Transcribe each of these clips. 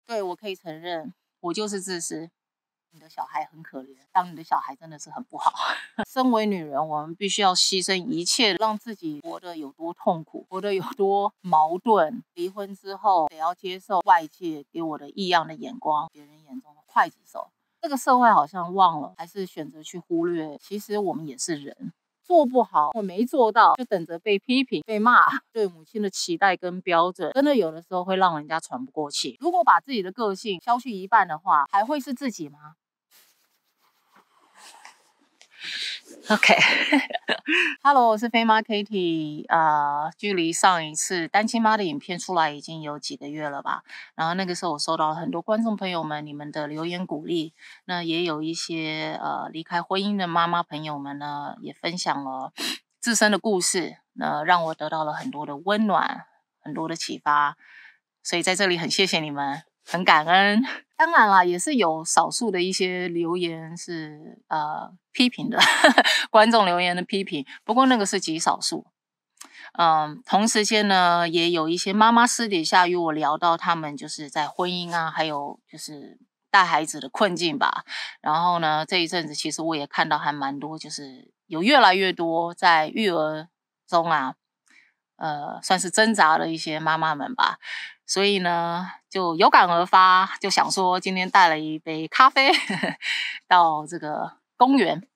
对，我可以承认，我就是自私。你的小孩很可怜，当你的小孩真的是很不好。身为女人，我们必须要牺牲一切，让自己活得有多痛苦，活得有多矛盾。离婚之后，得要接受外界给我的异样的眼光，别人眼中的刽子手。这个社会好像忘了，还是选择去忽略，其实我们也是人。做不好或没做到，就等着被批评、被骂。对母亲的期待跟标准，真的有的时候会让人家喘不过气。如果把自己的个性消去一半的话，还会是自己吗？OK，Hello， 我是飞妈 Kitty。距离上一次单亲妈的影片出来已经有几个月了吧？然后那个时候我收到了很多观众朋友们你们的留言鼓励，那也有一些离开婚姻的妈妈朋友们呢，也分享了自身的故事，那让我得到了很多的温暖，很多的启发。所以在这里很谢谢你们，很感恩。当然啦，也是有少数的一些留言是批评的观众留言的批评，不过那个是极少数。同时间呢，也有一些妈妈私底下与我聊到他们就是在婚姻啊，还有就是带孩子的困境吧。然后呢，这一阵子其实我也看到还蛮多，就是有越来越多在育儿中啊，算是挣扎的一些妈妈们吧。所以呢，就有感而发，就想说今天带了一杯咖啡到这个公园，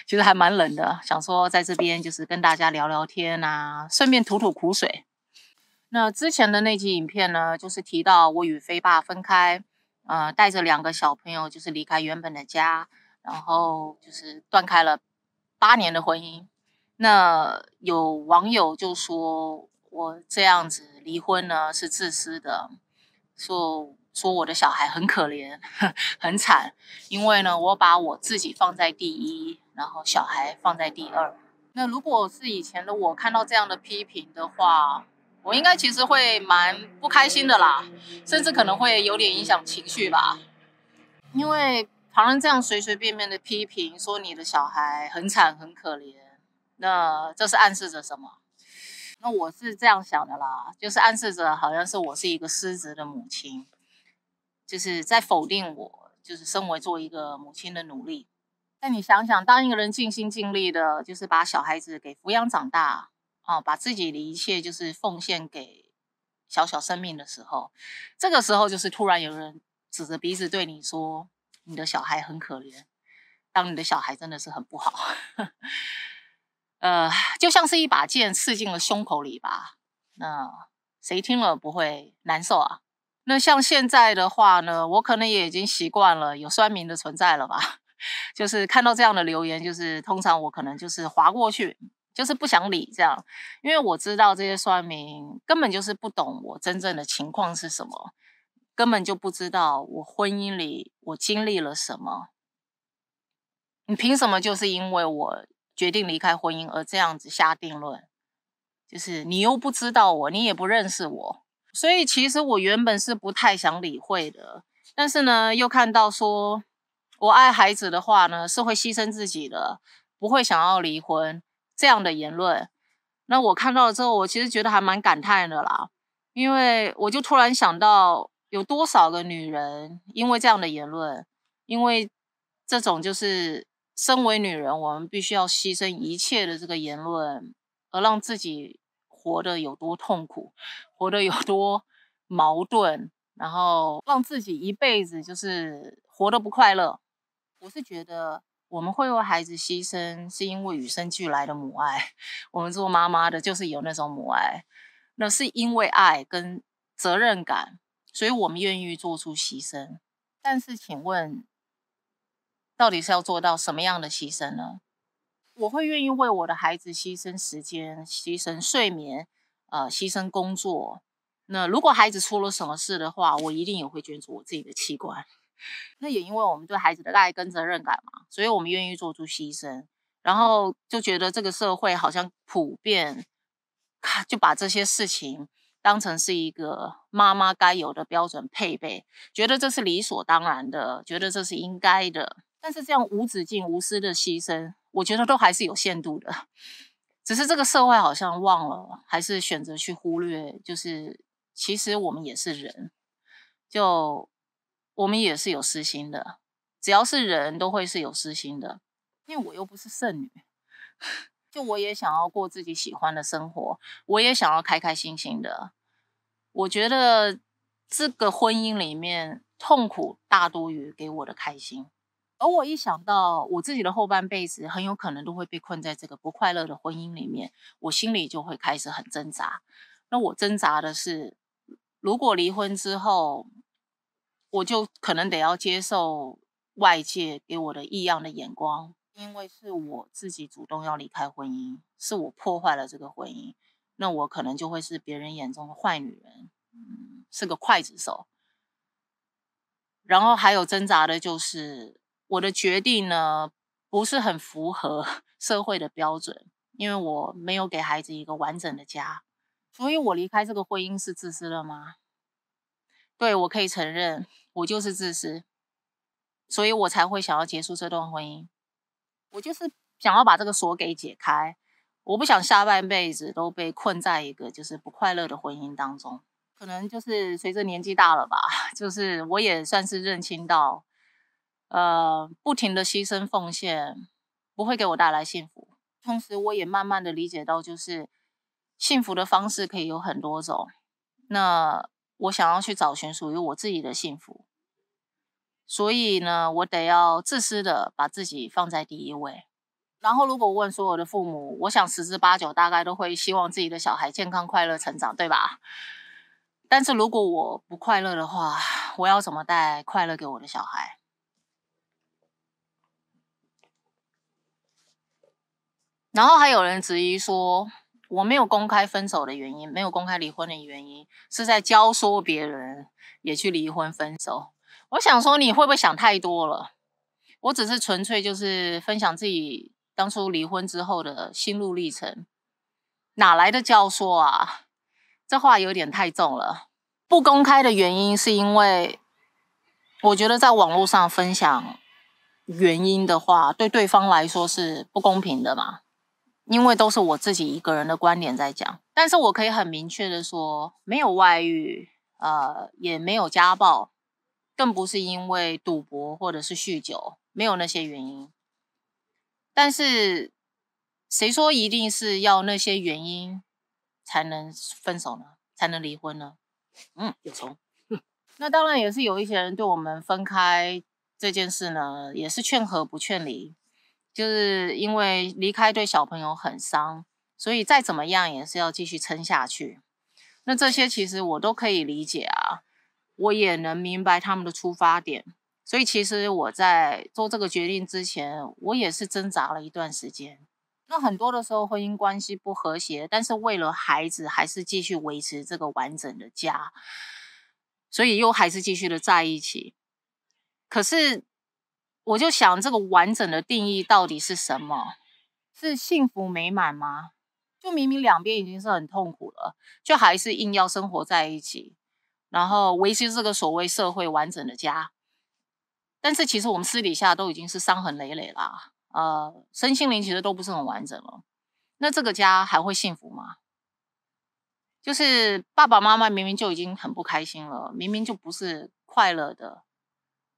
其实还蛮冷的，想说在这边就是跟大家聊聊天啊，顺便吐吐苦水。那之前的那集影片呢，就是提到我与飞爸分开，带着2个小朋友就是离开原本的家，然后就是断开了8年的婚姻。那有网友就说我这样子离婚呢是自私的，说我的小孩很可怜很惨，因为呢我把我自己放在第一，然后小孩放在第2。那如果是以前的我看到这样的批评的话，我应该其实会蛮不开心的啦，甚至可能会有点影响情绪吧。因为旁人这样随随便便的批评说你的小孩很惨很可怜，那这是暗示着什么？那我是这样想的啦，就是暗示着好像是我是一个失职的母亲，就是在否定我就是身为做一个母亲的努力。但你想想，当一个人尽心尽力的，就是把小孩子给抚养长大，把自己的一切就是奉献给小小生命的时候，这个时候就是突然有人指着鼻子对你说，你的小孩很可怜，当你的小孩真的是很不好。就像是一把剑刺进了胸口里吧，那谁听了不会难受啊？那像现在的话呢，我可能也已经习惯了有酸民的存在了吧。就是看到这样的留言，就是通常我可能就是划过去，就是不想理这样，因为我知道这些酸民根本就是不懂我真正的情况是什么，根本就不知道我婚姻里我经历了什么。你凭什么就是因为我决定离开婚姻而这样子下定论？就是你又不知道我，你也不认识我，所以其实我原本是不太想理会的，但是呢，又看到说我爱孩子的话呢，是会牺牲自己的，不会想要离婚这样的言论。那我看到了之后，我其实觉得还蛮感叹的啦，因为我就突然想到，有多少个女人因为这样的言论，因为这种就是身为女人，我们必须要牺牲一切的这个言论，而让自己活得有多痛苦，活得有多矛盾，然后让自己一辈子就是活得不快乐。我是觉得我们会为孩子牺牲，是因为与生俱来的母爱。我们做妈妈的就是有那种母爱，那是因为爱跟责任感，所以我们愿意做出牺牲。但是请问，到底是要做到什么样的牺牲呢？我会愿意为我的孩子牺牲时间、牺牲睡眠，牺牲工作。那如果孩子出了什么事的话，我一定也会捐出我自己的器官。那也因为我们对孩子的爱跟责任感嘛，所以我们愿意做出牺牲。然后就觉得这个社会好像普遍，就把这些事情当成是一个妈妈该有的标准配备，觉得这是理所当然的，觉得这是应该的。但是这样无止境、无私的牺牲，我觉得都还是有限度的。只是这个社会好像忘了，还是选择去忽略，就是其实我们也是人。就我们也是有私心的，只要是人都会是有私心的，因为我又不是圣女，就我也想要过自己喜欢的生活，我也想要开开心心的。我觉得这个婚姻里面痛苦大多于给我的开心，而我一想到我自己的后半辈子很有可能都会被困在这个不快乐的婚姻里面，我心里就会开始很挣扎。那我挣扎的是，如果离婚之后，我就可能得要接受外界给我的异样的眼光，因为是我自己主动要离开婚姻，是我破坏了这个婚姻，那我可能就会是别人眼中的坏女人，是个刽子手。然后还有挣扎的就是我的决定呢，不是很符合社会的标准，因为我没有给孩子一个完整的家，所以我离开这个婚姻是自私了吗？对，我可以承认，我就是自私，所以我才会想要结束这段婚姻。我就是想要把这个锁给解开，我不想下半辈子都被困在一个就是不快乐的婚姻当中。可能就是随着年纪大了吧，就是我也算是认清到，不停的牺牲奉献不会给我带来幸福。同时，我也慢慢的理解到，就是幸福的方式可以有很多种。那我想要去找寻属于我自己的幸福，所以呢，我得要自私的把自己放在第一位。然后，如果问所有的父母，我想十之八九大概都会希望自己的小孩健康快乐成长，对吧？但是如果我不快乐的话，我要怎么带快乐给我的小孩？然后还有人质疑说，我没有公开分手的原因，没有公开离婚的原因，是在教唆别人也去离婚分手。我想说，你会不会想太多了？我只是纯粹就是分享自己当初离婚之后的心路历程，哪来的教唆啊？这话有点太重了。不公开的原因是因为，我觉得在网络上分享原因的话，对对方来说是不公平的嘛。因为都是我自己一个人的观点在讲，但是我可以很明确的说，没有外遇，也没有家暴，更不是因为赌博或者是酗酒，没有那些原因。但是谁说一定是要那些原因才能分手呢？才能离婚呢？有虫。那当然也是有一些人对我们分开这件事呢，也是劝和不劝离。就是因为离开对小朋友很伤，所以再怎么样也是要继续撑下去。那这些其实我都可以理解啊，我也能明白他们的出发点。所以其实我在做这个决定之前，我也是挣扎了一段时间。那很多的时候婚姻关系不和谐，但是为了孩子还是继续维持这个完整的家，所以又还是继续的在一起。可是我就想，这个完整的定义到底是什么？是幸福美满吗？就明明两边已经是很痛苦了，就还是硬要生活在一起，然后维持这个所谓社会完整的家。但是其实我们私底下都已经是伤痕累累啦，身心灵其实都不是很完整了。那这个家还会幸福吗？就是爸爸妈妈明明就已经很不开心了，明明就不是快乐的，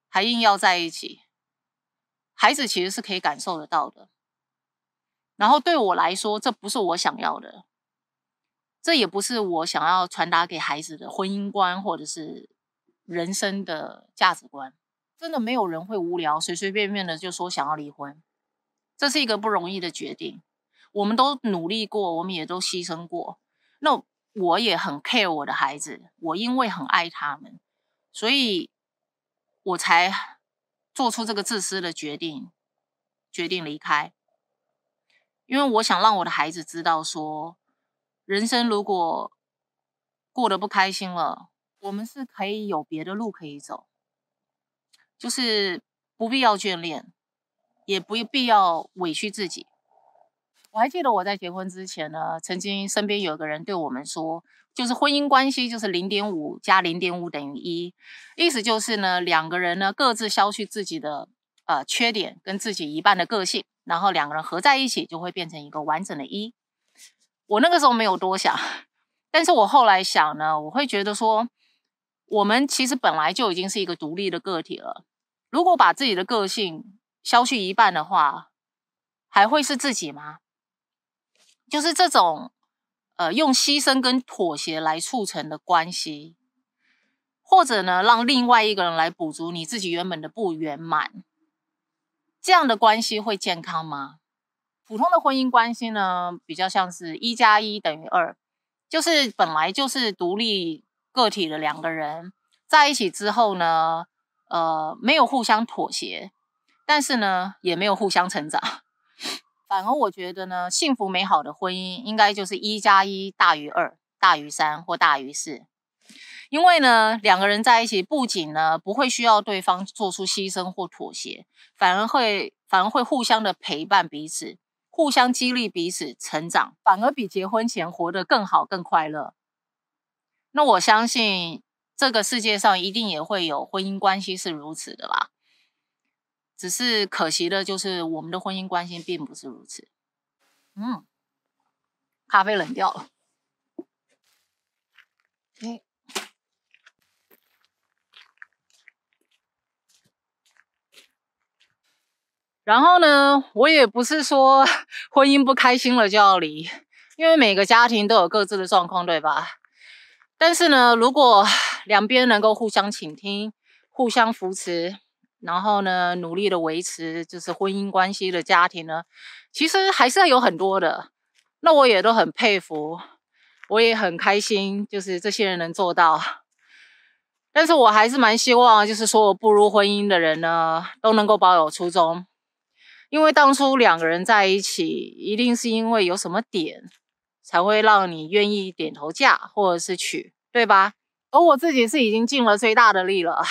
还硬要在一起。孩子其实是可以感受得到的，然后对我来说，这不是我想要的，这也不是我想要传达给孩子的婚姻观或者是人生的价值观。真的没有人会无聊，随随便便的就说想要离婚，这是一个不容易的决定。我们都努力过，我们也都牺牲过。那我也很 care 我的孩子，我因为很爱他们，所以我才做出这个自私的决定离开。因为我想让我的孩子知道说，人生如果过得不开心了，我们是可以有别的路可以走，就是不必要眷恋，也不必要委屈自己。我还记得我在结婚之前呢，曾经身边有个人对我们说，就是婚姻关系就是0.5加0.5等于1，意思就是呢，两个人呢各自消去自己的缺点跟自己一半的个性，然后两个人合在一起就会变成一个完整的1。我那个时候没有多想，但是我后来想呢，我会觉得说，我们其实本来就已经是一个独立的个体了。如果把自己的个性消去一半的话，还会是自己吗？就是这种用牺牲跟妥协来促成的关系，或者呢，让另外一个人来补足你自己原本的不圆满，这样的关系会健康吗？普通的婚姻关系呢，比较像是1+1=2，就是本来就是独立个体的两个人在一起之后呢，没有互相妥协，但是呢，也没有互相成长。反而我觉得呢，幸福美好的婚姻应该就是1+1=2，大于3或大于4。因为呢，两个人在一起不仅呢不会需要对方做出牺牲或妥协，反而会互相的陪伴彼此，互相激励彼此成长，反而比结婚前活得更好更快乐。那我相信这个世界上一定也会有婚姻关系是如此的啦，只是可惜的就是我们的婚姻关系并不是如此。咖啡冷掉了。然后呢，我也不是说婚姻不开心了就要离，因为每个家庭都有各自的状况，对吧？但是呢，如果两边能够互相倾听、互相扶持，然后呢，努力的维持就是婚姻关系的家庭呢，其实还是有很多的。那我也都很佩服，我也很开心，就是这些人能做到。但是我还是蛮希望，就是所有步入婚姻的人呢，都能够保有初衷。因为当初两个人在一起，一定是因为有什么点，才会让你愿意点头嫁或者是娶，对吧？而我自己是已经尽了最大的力了，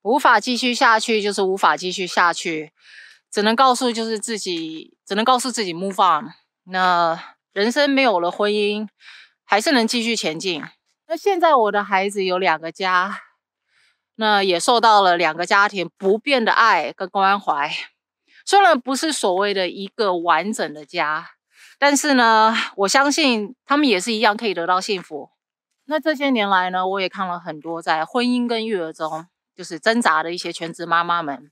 无法继续下去就是无法继续下去，只能告诉自己 move on。那人生没有了婚姻，还是能继续前进。那现在我的孩子有2个家。那也受到了2个家庭不变的爱跟关怀，虽然不是所谓的一个完整的家，但是呢，我相信他们也是一样可以得到幸福。那这些年来呢，我也看了很多在婚姻跟育儿中就是挣扎的一些全职妈妈们，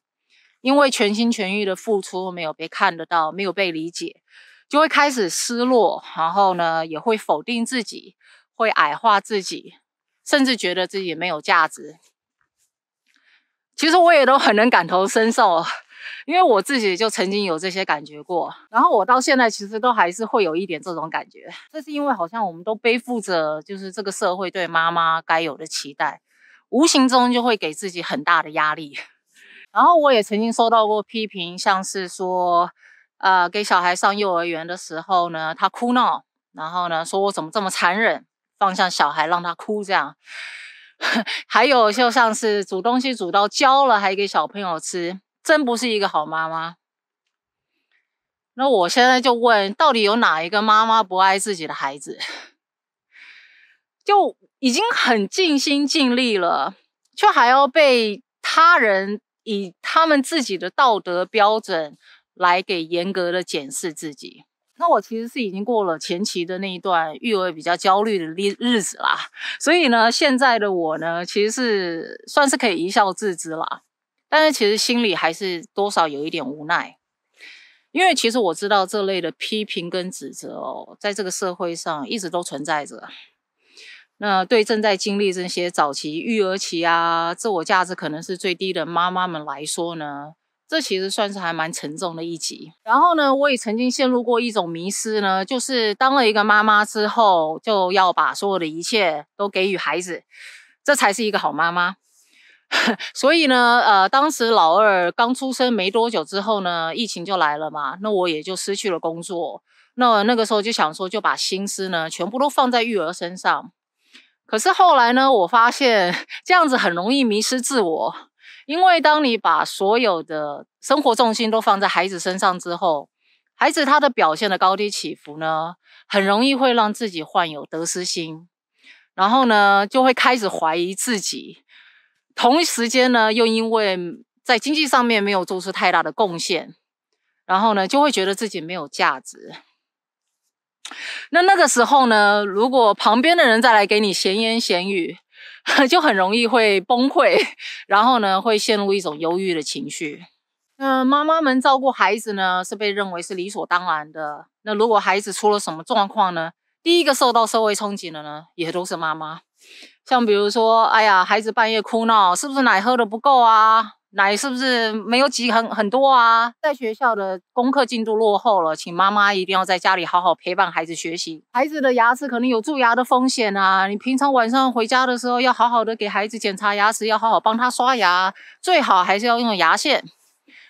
因为全心全意的付出没有被看得到，没有被理解，就会开始失落，然后呢，也会否定自己，会矮化自己，甚至觉得自己没有价值。其实我也都很能感同身受，因为我自己就曾经有这些感觉过，然后我到现在其实都还是会有一点这种感觉。这是因为好像我们都背负着就是这个社会对妈妈该有的期待，无形中就会给自己很大的压力。然后我也曾经收到过批评，像是说给小孩上幼儿园的时候呢，他哭闹，然后呢说我怎么这么残忍，放下小孩让他哭这样。还有就像是煮东西煮到焦了还给小朋友吃，真不是一个好妈妈。那我现在就问，到底有哪一个妈妈不爱自己的孩子？就已经很尽心尽力了，却还要被他人以他们自己的道德标准来给严格的检视自己。那我其实是已经过了前期的那一段育儿比较焦虑的日子啦，所以呢，现在的我呢，其实是算是可以一笑置之啦，但是其实心里还是多少有一点无奈，因为其实我知道这类的批评跟指责哦，在这个社会上一直都存在着。那对正在经历这些早期育儿期啊，自我价值可能是最低的妈妈们来说呢，这其实算是还蛮沉重的一集。然后呢，我也曾经陷入过一种迷思呢，就是当了一个妈妈之后，就要把所有的一切都给予孩子，这才是一个好妈妈。所以呢，当时老二刚出生没多久之后呢，疫情就来了嘛，那我也就失去了工作。那个时候就想说，就把心思呢全部都放在育儿身上。可是后来呢，我发现这样子很容易迷失自我，因为当你把所有的生活重心都放在孩子身上之后，孩子他的表现的高低起伏呢，很容易会让自己患有得失心，然后呢，就会开始怀疑自己。同一时间呢，又因为在经济上面没有做出太大的贡献，然后呢，就会觉得自己没有价值。那个时候呢，如果旁边的人再来给你闲言闲语，就很容易会崩溃，然后呢会陷入一种忧郁的情绪。那妈妈们照顾孩子呢，是被认为是理所当然的。那如果孩子出了什么状况呢，第一个受到社会冲击的呢，也都是妈妈。像比如说，哎呀，孩子半夜哭闹，是不是奶喝的不够啊？奶是不是没有挤很多啊？在学校的功课进度落后了，请妈妈一定要在家里好好陪伴孩子学习。孩子的牙齿可能有蛀牙的风险啊，你平常晚上回家的时候要好好的给孩子检查牙齿，要好好帮他刷牙，最好还是要用牙线。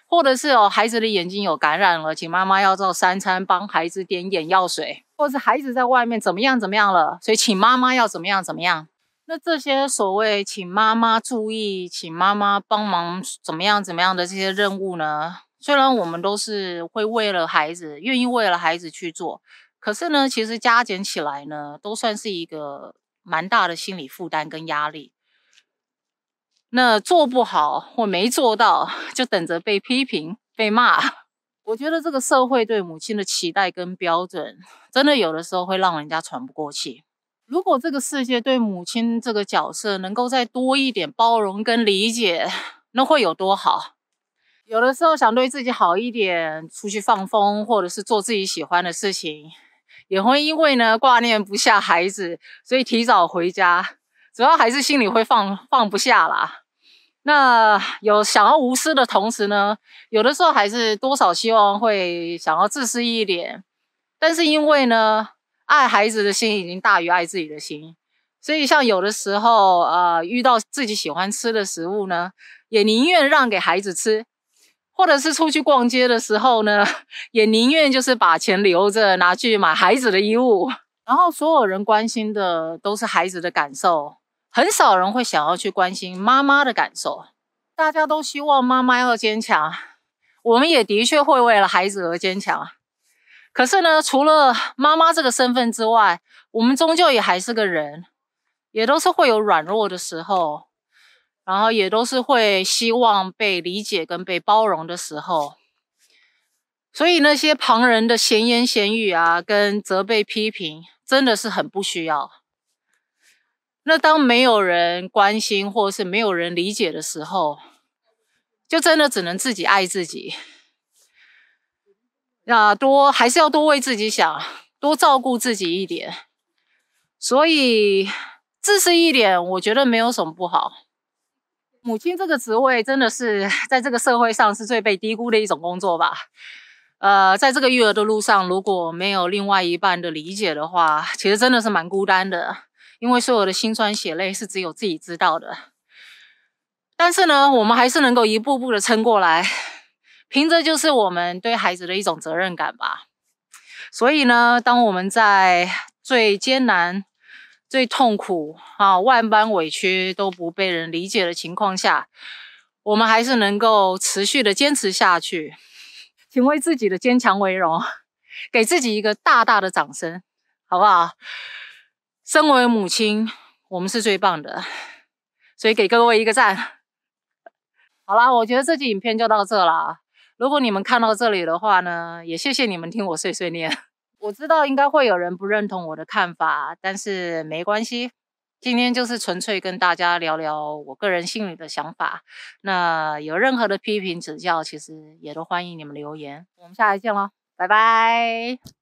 或者是孩子的眼睛有感染了，请妈妈要照3餐帮孩子点眼药水，或是孩子在外面怎么样了，所以请妈妈要怎么样。那这些所谓请妈妈注意、请妈妈帮忙怎么样的这些任务呢，虽然我们都是会为了孩子，愿意为了孩子去做，可是呢，其实加减起来呢，都算是一个蛮大的心理负担跟压力。那做不好或没做到，就等着被批评、被骂。我觉得这个社会对母亲的期待跟标准，真的有的时候会让人家喘不过气。如果这个世界对母亲这个角色能够再多一点包容跟理解，那会有多好？有的时候想对自己好一点，出去放风，或者是做自己喜欢的事情，也会因为呢挂念不下孩子，所以提早回家。主要还是心里会放不下啦。那有想要无私的同时呢，有的时候还是多少希望会想要自私一点。但是因为呢，爱孩子的心已经大于爱自己的心，所以像有的时候遇到自己喜欢吃的食物呢，也宁愿让给孩子吃，或者是出去逛街的时候呢，也宁愿就是把钱留着拿去买孩子的衣物。然后所有人关心的都是孩子的感受，很少人会想要去关心妈妈的感受。大家都希望妈妈要坚强，我们也的确会为了孩子而坚强。可是呢，除了妈妈这个身份之外，我们终究也还是个人，也都是会有软弱的时候，然后也都是会希望被理解跟被包容的时候。所以那些旁人的闲言闲语啊，跟责备批评，真的是很不需要。那当没有人关心或是没有人理解的时候，就真的只能自己爱自己。还是要多为自己想，多照顾自己一点。所以自私一点，我觉得没有什么不好。母亲这个职位真的是在这个社会上是最被低估的一种工作吧。在这个育儿的路上，如果没有另外一半的理解的话，其实真的是蛮孤单的，因为所有的辛酸血泪是只有自己知道的。但是呢，我们还是能够一步步的撑过来，凭着就是我们对孩子的一种责任感吧。所以呢，当我们在最艰难、最痛苦万般委屈都不被人理解的情况下，我们还是能够持续的坚持下去。请为自己的坚强为荣，给自己一个大大的掌声，好不好？身为母亲，我们是最棒的，所以给各位一个赞。好啦，我觉得这集影片就到这啦。如果你们看到这里的话呢，也谢谢你们听我碎碎念。我知道应该会有人不认同我的看法，但是没关系。今天就是纯粹跟大家聊聊我个人心里的想法。那有任何的批评指教，其实也都欢迎你们留言。我们下来见咯，拜拜。